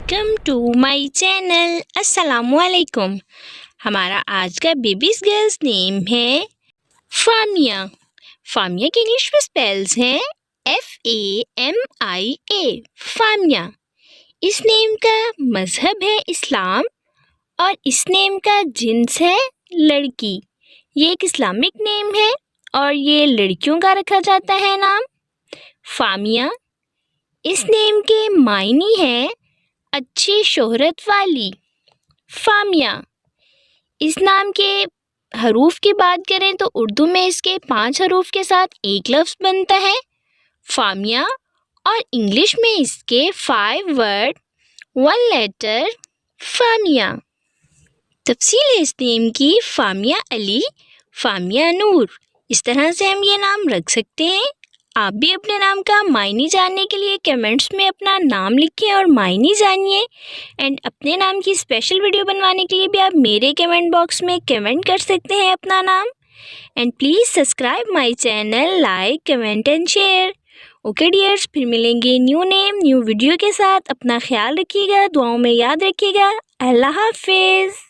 Welcome to my channel. السلام علیکم. ہمارا آج کا بیبیز گرلز نیم ہے فامیا. فامیا کے انگلش میں سپیلز ہیں FAMIA. فامیا. اس نیم کا مذہب ہے اسلام اور اس نیم کا جنس ہے لڑکی. یہ ایک اسلامک نیم ہے اور یہ لڑکیوں کا رکھا جاتا ہے نام. فامیا. اس نیم کے معنی ہے اچھی شہرت والی. فامیا. اس نام کے حروف کی بات کریں تو اردو میں اس کے 5 حروف کے ساتھ ایک لفظ بنتا ہے فامیا، اور انگلش میں اس کے 5 ورڈ 1 لیٹر فامیا. تفصیل ہے اس نیم کی: فامیا علی، فامیا نور. اس طرح سے ہم یہ نام رکھ سکتے ہیں. آپ بھی اپنے نام کا معنی جاننے کے لیے کمنٹس میں اپنا نام لکھیں اور معنی جانیے. اینڈ اپنے نام کی اسپیشل ویڈیو بنوانے کے لیے بھی آپ میرے کمنٹ باکس میں کمنٹ کر سکتے ہیں اپنا نام. And please subscribe my channel, like, comment and share. Okay dears, پھر ملیں گے نیو نیم نیو ویڈیو کے ساتھ. اپنا خیال رکھیے گا، دعاؤں میں یاد رکھیے گا. اللہ حافظ.